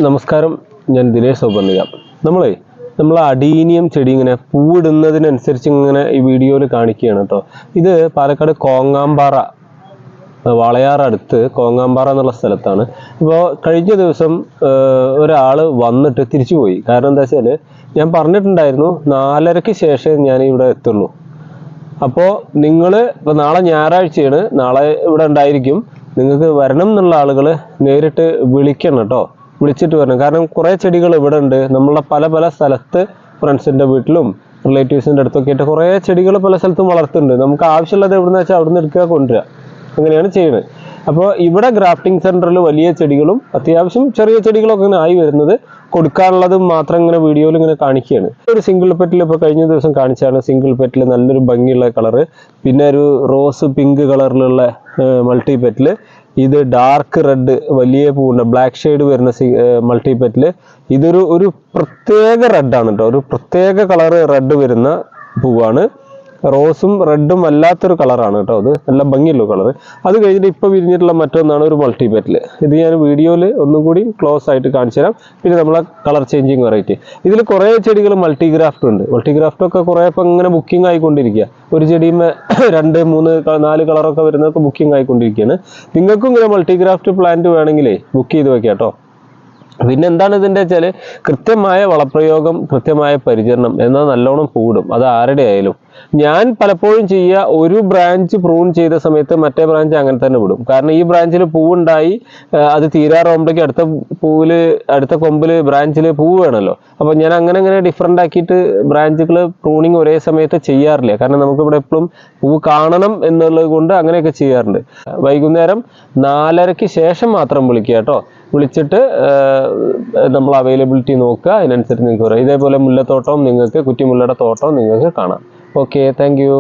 നമസ്കാരം, ഞാൻ ദിനേശ് സൗപർണിക. നമ്മൾ അഡീനിയം ചെടി ഇങ്ങനെ പൂവിടുന്നതിനനുസരിച്ച് ഇങ്ങനെ ഈ വീഡിയോയിൽ കാണിക്കുകയാണ് കേട്ടോ. ഇത് പാലക്കാട് കോങ്ങാമ്പാറ, വാളയാർ അടുത്ത് കോങ്ങാമ്പാറ എന്നുള്ള സ്ഥലത്താണ്. അപ്പോൾ കഴിഞ്ഞ ദിവസം ഒരാൾ വന്നിട്ട് തിരിച്ചു പോയി. കാരണം എന്താ വെച്ചാൽ ഞാൻ പറഞ്ഞിട്ടുണ്ടായിരുന്നു 4:30-ക്ക് ശേഷം ഞാൻ ഇവിടെ എത്തുള്ളൂ. അപ്പോൾ നിങ്ങൾ ഇപ്പോൾ നാളെ ഞായറാഴ്ചയാണ്, നാളെ ഇവിടെ ഉണ്ടായിരിക്കും. നിങ്ങൾക്ക് വരണം എന്നുള്ള ആളുകൾ നേരിട്ട് വിളിക്കണം കേട്ടോ, വിളിച്ചിട്ട് വരണം. കാരണം കുറേ ചെടികൾ ഇവിടെ ഉണ്ട്. നമ്മളെ പല പല സ്ഥലത്ത് ഫ്രണ്ട്സിൻ്റെ വീട്ടിലും റിലേറ്റീവ്സിൻ്റെ അടുത്തൊക്കെ ആയിട്ട് കുറേ ചെടികൾ പല സ്ഥലത്തും വളർത്തുന്നുണ്ട്. നമുക്ക് ആവശ്യമുള്ളത് എവിടെന്ന് വെച്ചാൽ അവിടെ നിന്ന് എടുക്കുക, കൊണ്ടുവരിക, അങ്ങനെയാണ് ചെയ്യുന്നത്. അപ്പോൾ ഇവിടെ ഗ്രാഫ്റ്റിംഗ് സെൻറ്ററിൽ വലിയ ചെടികളും അത്യാവശ്യം ചെറിയ ചെടികളൊക്കെ ഇങ്ങനെ ആയി വരുന്നത്, കൊടുക്കാനുള്ളതും മാത്രം ഇങ്ങനെ വീഡിയോയിൽ ഇങ്ങനെ കാണിക്കുകയാണ്. ഒരു സിംഗിൾ പെറ്റിൽ ഇപ്പോൾ കഴിഞ്ഞ ദിവസം കാണിച്ചാണ്. സിംഗിൾ പെറ്റിൽ നല്ലൊരു ഭംഗിയുള്ള കളറ്, പിന്നെ ഒരു റോസ് പിങ്ക് കളറിലുള്ള മൾട്ടി പെറ്റിൽ, ഇത് ഡാർക്ക് റെഡ് വലിയ പൂവുണ്ട്, ബ്ലാക്ക് ഷെയ്ഡ് വരുന്ന മൾട്ടി പെറ്റിൽ. ഇതൊരു പ്രത്യേക റെഡാണ് കേട്ടോ, ഒരു പ്രത്യേക കളറ് റെഡ് വരുന്ന പൂവാണ്. റോസും റെഡും അല്ലാത്തൊരു കളറാണ് കേട്ടോ, അത് നല്ല ഭംഗിയുള്ള കളർ. അത് കഴിഞ്ഞിട്ട് ഇപ്പോൾ വിരിഞ്ഞിട്ടുള്ള മറ്റൊന്നാണ് ഒരു മൾട്ടി പെറ്റിൽ. ഇത് ഞാൻ വീഡിയോയിൽ ഒന്നും കൂടി ക്ലോസ് ആയിട്ട് കാണിച്ചു തരാം. പിന്നെ നമ്മളെ കളർ ചേഞ്ചിങ് വെറൈറ്റി. ഇതിൽ കുറേ ചെടികൾ മൾട്ടി ഗ്രാഫ്റ്റ് ഉണ്ട്. മൾട്ടി ഗ്രാഫ്റ്റൊക്കെ കുറേ ഇപ്പം ഇങ്ങനെ ബുക്കിംഗ് ആയിക്കൊണ്ടിരിക്കുക. ഒരു ചെടിയുമേ 2, 3, 4 കളറൊക്കെ വരുന്നതൊക്കെ ബുക്കിംഗ് ആയിക്കൊണ്ടിരിക്കുകയാണ്. നിങ്ങൾക്കും ഇങ്ങനെ മൾട്ടി ഗ്രാഫ്റ്റ് പ്ലാന്റ് വേണമെങ്കിലേ ബുക്ക് ചെയ്ത് വെക്കാം കേട്ടോ. പിന്നെ എന്താണ് ഇതിൻ്റെ വെച്ചാൽ കൃത്യമായ വളപ്രയോഗം, കൃത്യമായ പരിചരണം, എന്നാൽ നല്ലോണം പൂടും. അത് ആരുടെ ആയാലും. ഞാൻ പലപ്പോഴും ചെയ്യുക, ഒരു ബ്രാഞ്ച് പ്രൂൺ ചെയ്ത സമയത്ത് മറ്റേ ബ്രാഞ്ച് അങ്ങനെ തന്നെ വിടും. കാരണം ഈ ബ്രാഞ്ചിൽ പൂവുണ്ടായി അത് തീരാറാകുമ്പോഴേക്കും അടുത്ത കൊമ്പിൽ ബ്രാഞ്ചിൽ പൂവ് വേണമല്ലോ. അപ്പോൾ ഞാൻ അങ്ങനെ ഡിഫറെൻ്റ് ആക്കിയിട്ട് ബ്രാഞ്ചുകൾ പ്രൂണിങ് ഒരേ സമയത്ത് ചെയ്യാറില്ല. കാരണം നമുക്കിവിടെ എപ്പോഴും പൂവ് കാണണം എന്നുള്ളത് കൊണ്ട് അങ്ങനെയൊക്കെ ചെയ്യാറുണ്ട്. വൈകുന്നേരം 4:30-ക്ക് ശേഷം മാത്രം വിളിക്കുക കേട്ടോ. വിളിച്ചിട്ട് നമ്മൾ അവൈലബിലിറ്റി നോക്കുക, അതിനനുസരിച്ച് നിങ്ങൾക്ക് പറയാം. ഇതേപോലെ മുല്ലത്തോട്ടവും നിങ്ങൾക്ക്, കുറ്റിമുല്ലയുടെ തോട്ടവും നിങ്ങൾക്ക് കാണാം. Okay, thank you.